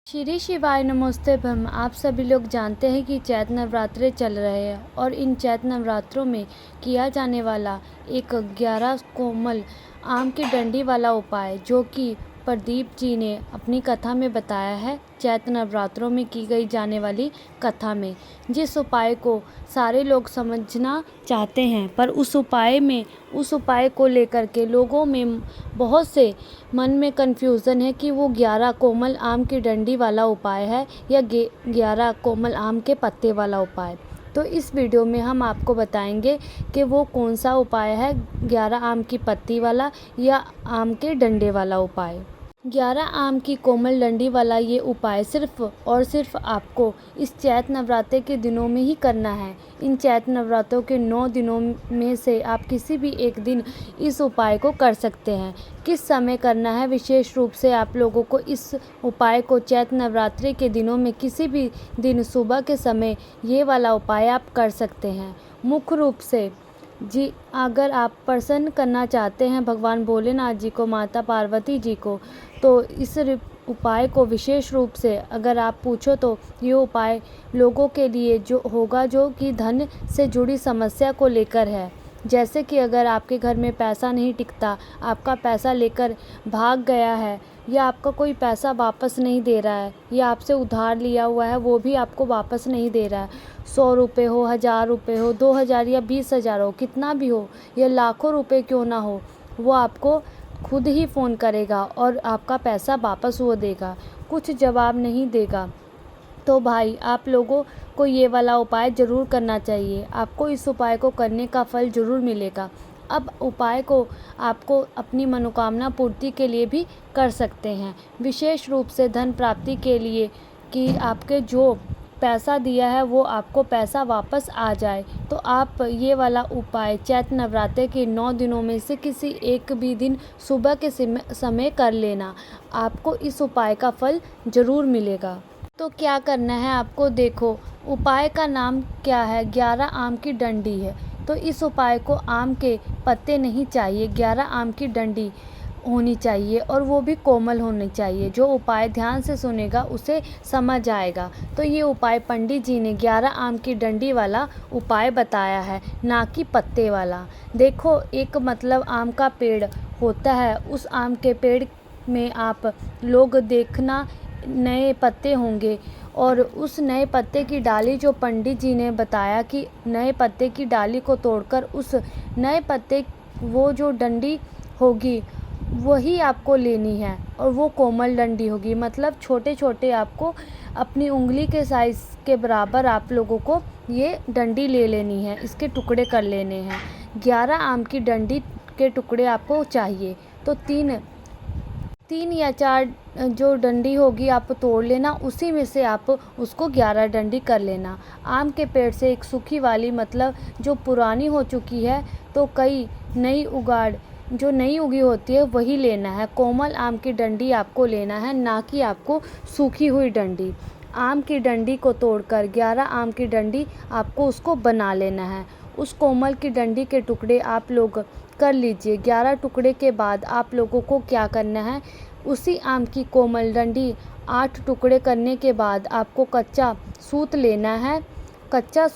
श्री शिवाय नमोस्तुभ्यं। आप सभी लोग जानते हैं कि चैत्र नवरात्रे चल रहे हैं और इन चैत्र नवरात्रों में किया जाने वाला एक 11 कोमल आम की डंडी वाला उपाय जो कि प्रदीप जी ने अपनी कथा में बताया है, चैत्र नवरात्रों में की गई जाने वाली कथा में, जिस उपाय को सारे लोग समझना चाहते हैं, पर उस उपाय को लेकर के लोगों में बहुत से मन में कन्फ्यूज़न है कि वो 11 कोमल आम की डंडी वाला उपाय है या 11 कोमल आम के पत्ते वाला उपाय। तो इस वीडियो में हम आपको बताएंगे कि वो कौन सा उपाय है, 11 आम की पत्ती वाला या आम के डंडे वाला उपाय। 11 आम की कोमल डंडी वाला ये उपाय सिर्फ और सिर्फ आपको इस चैत्र नवरात्रे के दिनों में ही करना है। इन चैत्र नवरात्रों के 9 दिनों में से आप किसी भी एक दिन इस उपाय को कर सकते हैं। किस समय करना है, विशेष रूप से आप लोगों को इस उपाय को चैत्र नवरात्रि के दिनों में किसी भी दिन सुबह के समय ये वाला उपाय आप कर सकते हैं। मुख्य रूप से जी, अगर आप प्रसन्न करना चाहते हैं भगवान भोलेनाथ जी को, माता पार्वती जी को, तो इस उपाय को विशेष रूप से अगर आप पूछो तो ये उपाय लोगों के लिए जो होगा जो कि धन से जुड़ी समस्या को लेकर है। जैसे कि अगर आपके घर में पैसा नहीं टिकता, आपका पैसा लेकर भाग गया है या आपका कोई पैसा वापस नहीं दे रहा है या आपसे उधार लिया हुआ है वो भी आपको वापस नहीं दे रहा है, 100 रुपये हो, 1000 रुपये हो, 2000 या 20,000 हो, कितना भी हो या लाखों रुपए क्यों ना हो, वो आपको खुद ही फ़ोन करेगा और आपका पैसा वापस वो देगा, कुछ जवाब नहीं देगा। तो भाई आप लोगों को ये वाला उपाय ज़रूर करना चाहिए। आपको इस उपाय को करने का फल ज़रूर मिलेगा। अब उपाय को आपको अपनी मनोकामना पूर्ति के लिए भी कर सकते हैं, विशेष रूप से धन प्राप्ति के लिए कि आपके जो पैसा दिया है वो आपको पैसा वापस आ जाए। तो आप ये वाला उपाय चैत्र नवरात्रे के 9 दिनों में से किसी एक भी दिन सुबह के समय कर लेना, आपको इस उपाय का फल ज़रूर मिलेगा। तो क्या करना है आपको, देखो उपाय का नाम क्या है, 11 आम की डंडी है। तो इस उपाय को आम के पत्ते नहीं चाहिए, 11 आम की डंडी होनी चाहिए और वो भी कोमल होनी चाहिए। जो उपाय ध्यान से सुनेगा उसे समझ आएगा। तो ये उपाय पंडित जी ने 11 आम की डंडी वाला उपाय बताया है, ना कि पत्ते वाला। देखो, एक मतलब आम का पेड़ होता है, उस आम के पेड़ में आप लोग देखना नए पत्ते होंगे और उस नए पत्ते की डाली जो पंडित जी ने बताया कि नए पत्ते की डाली को तोड़कर उस नए पत्ते वो जो डंडी होगी वही आपको लेनी है और वो कोमल डंडी होगी, मतलब छोटे छोटे आपको अपनी उंगली के साइज़ के बराबर आप लोगों को ये डंडी ले लेनी है, इसके टुकड़े कर लेने हैं। 11 आम की डंडी के टुकड़े आपको चाहिए। तो तीन या 4 जो डंडी होगी आप तोड़ लेना, उसी में से आप उसको 11 डंडी कर लेना। आम के पेड़ से एक सूखी वाली, मतलब जो पुरानी हो चुकी है, तो कई नई उगाड़ जो नई उगी होती है वही लेना है। कोमल आम की डंडी आपको लेना है, ना कि आपको सूखी हुई डंडी। आम की डंडी को तोड़कर 11 आम की डंडी आपको उसको बना लेना है। उस कोमल की डंडी के टुकड़े आप लोग कर लीजिए। 11 टुकड़े के बाद आप लोगों को क्या करना है, उसी आम की कोमल डंडी 8 टुकड़े करने के बाद आपको कच्चा सूत लेना है। कच्चा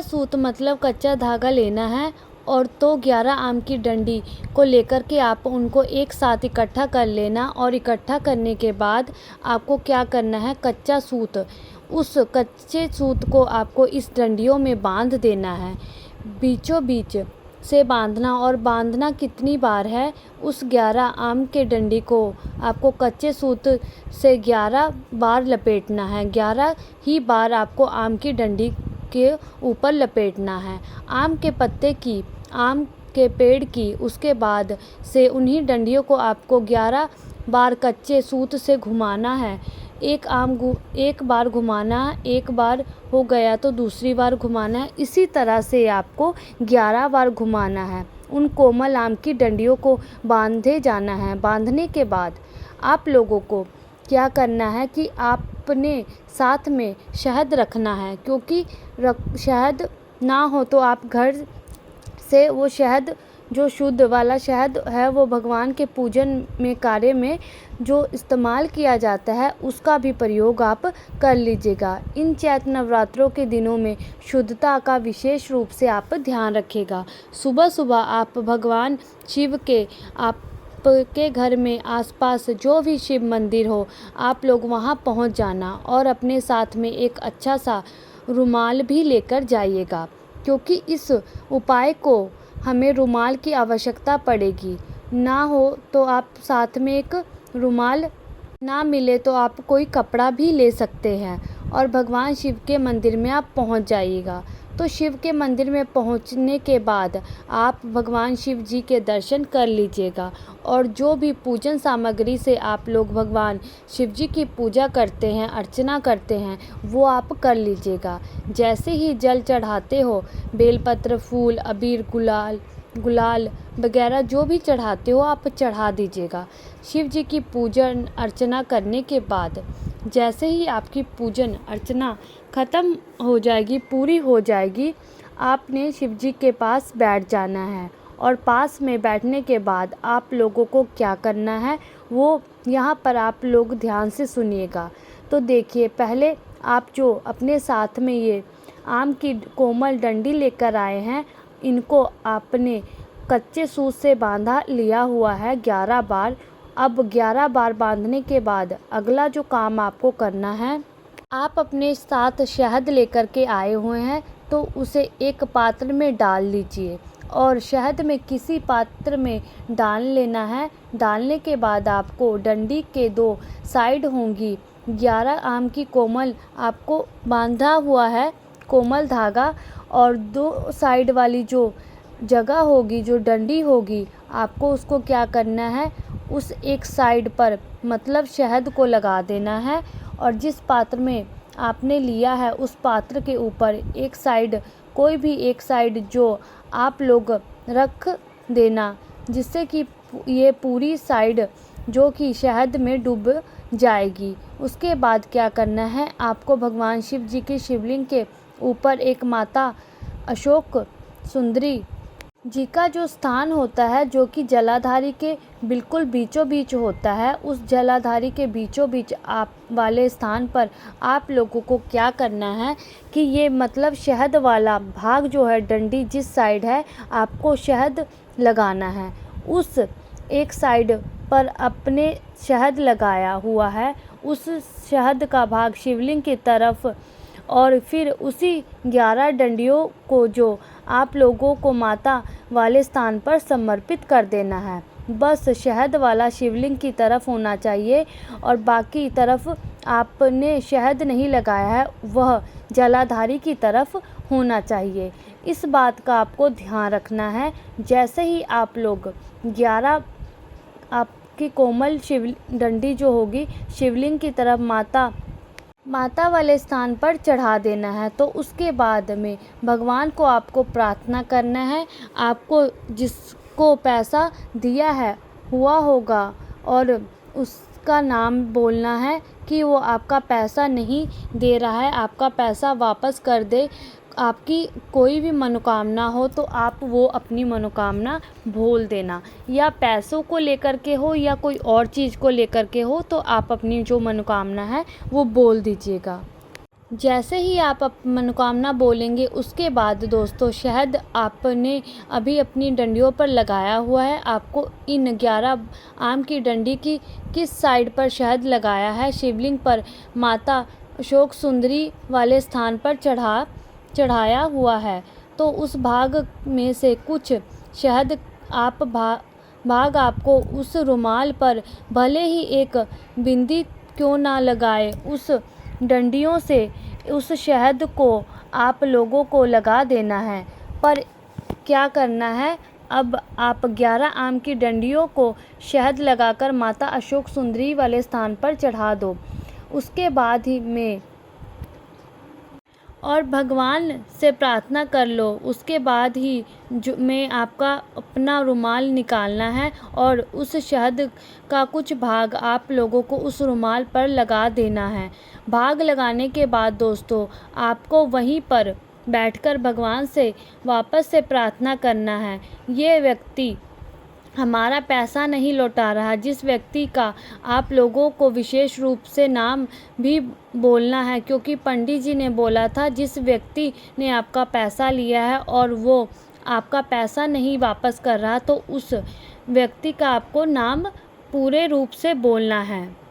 सूत मतलब कच्चा धागा लेना है और तो 11 आम की डंडी को लेकर के आप उनको एक साथ इकट्ठा कर लेना और इकट्ठा करने के बाद आपको क्या करना है, कच्चा सूत, उस कच्चे सूत को आपको इस डंडियों में बांध देना है, बीचों बीच से बांधना। और बांधना कितनी बार है, उस 11 आम के डंडी को आपको कच्चे सूत से 11 बार लपेटना है, 11 ही बार आपको आम की डंडी के ऊपर लपेटना है। आम के पत्ते की, आम के पेड़ की, उसके बाद से उन्हीं डंडियों को आपको 11 बार कच्चे सूत से घुमाना है। एक बार घुमाना है, एक बार हो गया तो दूसरी बार घुमाना है, इसी तरह से आपको 11 बार घुमाना है। उन कोमल आम की डंडियों को बांधे जाना है। बांधने के बाद आप लोगों को क्या करना है कि आपने साथ में शहद रखना है, क्योंकि शहद ना हो तो आप घर से वो शहद जो शुद्ध वाला शहद है वो भगवान के पूजन में कार्य में जो इस्तेमाल किया जाता है उसका भी प्रयोग आप कर लीजिएगा। इन चैत्र नवरात्रों के दिनों में शुद्धता का विशेष रूप से आप ध्यान रखिएगा। सुबह सुबह आप भगवान शिव के आपके घर में आसपास जो भी शिव मंदिर हो आप लोग वहां पहुंच जाना और अपने साथ में एक अच्छा सा रुमाल भी लेकर जाइएगा, क्योंकि इस उपाय को हमें रुमाल की आवश्यकता पड़ेगी। ना हो तो आप साथ में एक रुमाल, ना मिले तो आप कोई कपड़ा भी ले सकते हैं और भगवान शिव के मंदिर में आप पहुंच जाइएगा। तो शिव के मंदिर में पहुंचने के बाद आप भगवान शिव जी के दर्शन कर लीजिएगा और जो भी पूजन सामग्री से आप लोग भगवान शिव जी की पूजा करते हैं, अर्चना करते हैं, वो आप कर लीजिएगा। जैसे ही जल चढ़ाते हो, बेलपत्र, फूल, अबीर, गुलाल वगैरह जो भी चढ़ाते हो आप चढ़ा दीजिएगा। शिव जी की पूजन अर्चना करने के बाद जैसे ही आपकी पूजन अर्चना ख़त्म हो जाएगी, पूरी हो जाएगी, आपने शिव जी के पास बैठ जाना है। और पास में बैठने के बाद आप लोगों को क्या करना है वो यहाँ पर आप लोग ध्यान से सुनिएगा। तो देखिए, पहले आप जो अपने साथ में ये आम की कोमल डंडी लेकर आए हैं, इनको आपने कच्चे सूत से बांधा लिया हुआ है 11 बार। अब 11 बार बांधने के बाद अगला जो काम आपको करना है, आप अपने साथ शहद लेकर के आए हुए हैं तो उसे एक पात्र में डाल लीजिए और शहद में किसी पात्र में डाल लेना है। डालने के बाद आपको डंडी के 2 साइड होंगी 11 आम की कोमल आपको बांधा हुआ है कोमल धागा, और 2 साइड वाली जो जगह होगी, जो डंडी होगी, आपको उसको क्या करना है, उस एक साइड पर मतलब शहद को लगा देना है और जिस पात्र में आपने लिया है उस पात्र के ऊपर एक साइड, कोई भी एक साइड जो आप लोग रख देना, जिससे कि ये पूरी साइड जो कि शहद में डूब जाएगी। उसके बाद क्या करना है, आपको भगवान शिव जी के शिवलिंग के ऊपर एक माता अशोक सुंदरी जी का जो स्थान होता है, जो कि जलाधारी के बिल्कुल बीचों बीच होता है, उस जलाधारी के बीचों बीच आप वाले स्थान पर आप लोगों को क्या करना है कि ये मतलब शहद वाला भाग जो है, डंडी जिस साइड है आपको शहद लगाना है। उस एक साइड पर अपने शहद लगाया हुआ है, उस शहद का भाग शिवलिंग की तरफ, और फिर उसी 11 डंडियों को जो आप लोगों को माता वाले स्थान पर समर्पित कर देना है। बस शहद वाला शिवलिंग की तरफ होना चाहिए और बाकी तरफ आपने शहद नहीं लगाया है वह जलाधारी की तरफ होना चाहिए। इस बात का आपको ध्यान रखना है। जैसे ही आप लोग 11 आपकी कोमल शिव डंडी जो होगी शिवलिंग की तरफ माता वाले स्थान पर चढ़ा देना है, तो उसके बाद में भगवान को आपको प्रार्थना करना है। आपको जिसको पैसा दिया है हुआ होगा और उसका नाम बोलना है कि वो आपका पैसा नहीं दे रहा है, आपका पैसा वापस कर दे। आपकी कोई भी मनोकामना हो तो आप वो अपनी मनोकामना बोल देना, या पैसों को लेकर के हो या कोई और चीज़ को लेकर के हो, तो आप अपनी जो मनोकामना है वो बोल दीजिएगा। जैसे ही आप मनोकामना बोलेंगे उसके बाद दोस्तों, शहद आपने अभी अपनी डंडियों पर लगाया हुआ है, आपको इन 11 आम की डंडी की किस साइड पर शहद लगाया है, शिवलिंग पर माता अशोक सुंदरी वाले स्थान पर चढ़ाया हुआ है, तो उस भाग में से कुछ शहद आप भाग आपको उस रुमाल पर भले ही एक बिंदी क्यों ना लगाए, उस डंडियों से उस शहद को आप लोगों को लगा देना है। पर क्या करना है, अब आप 11 आम की डंडियों को शहद लगाकर माता अशोक सुंदरी वाले स्थान पर चढ़ा दो। उसके बाद ही में और भगवान से प्रार्थना कर लो। उसके बाद ही में आपका अपना रुमाल निकालना है और उस शहद का कुछ भाग आप लोगों को उस रुमाल पर लगा देना है। भाग लगाने के बाद दोस्तों, आपको वहीं पर बैठकर भगवान से वापस से प्रार्थना करना है। ये व्यक्ति हमारा पैसा नहीं लौटा रहा। जिस व्यक्ति का आप लोगों को विशेष रूप से नाम भी बोलना है, क्योंकि पंडित जी ने बोला था जिस व्यक्ति ने आपका पैसा लिया है और वो आपका पैसा नहीं वापस कर रहा, तो उस व्यक्ति का आपको नाम पूरे रूप से बोलना है।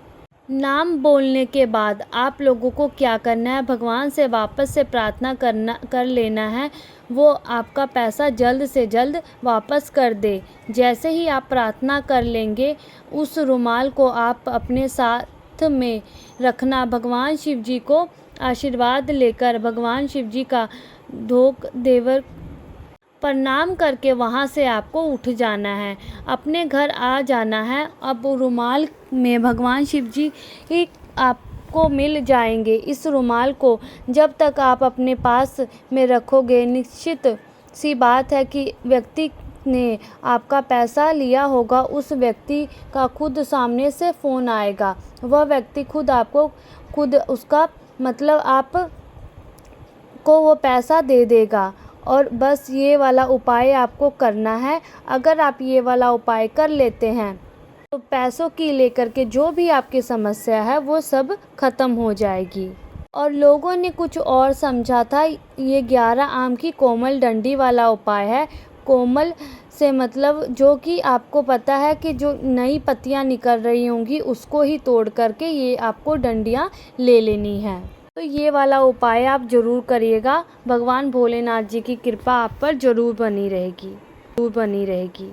नाम बोलने के बाद आप लोगों को क्या करना है, भगवान से वापस से प्रार्थना कर लेना है, वो आपका पैसा जल्द से जल्द वापस कर दे। जैसे ही आप प्रार्थना कर लेंगे, उस रुमाल को आप अपने साथ में रखना। भगवान शिव जी को आशीर्वाद लेकर भगवान शिव जी का धोक देवर प्रणाम करके वहाँ से आपको उठ जाना है, अपने घर आ जाना है। अब रुमाल में भगवान शिव जी ही आपको मिल जाएंगे। इस रुमाल को जब तक आप अपने पास में रखोगे, निश्चित सी बात है कि व्यक्ति ने आपका पैसा लिया होगा, उस व्यक्ति का खुद सामने से फ़ोन आएगा। वह व्यक्ति खुद आपको उसका मतलब आप को वो पैसा दे देगा। और बस ये वाला उपाय आपको करना है। अगर आप ये वाला उपाय कर लेते हैं तो पैसों की लेकर के जो भी आपकी समस्या है वो सब खत्म हो जाएगी। और लोगों ने कुछ और समझा था। ये 11 आम की कोमल डंडी वाला उपाय है। कोमल से मतलब जो कि आपको पता है कि जो नई पत्तियां निकल रही होंगी उसको ही तोड़ करके ये आपको डंडियां ले लेनी है। तो ये वाला उपाय आप ज़रूर करिएगा। भगवान भोलेनाथ जी की कृपा आप पर ज़रूर बनी रहेगी।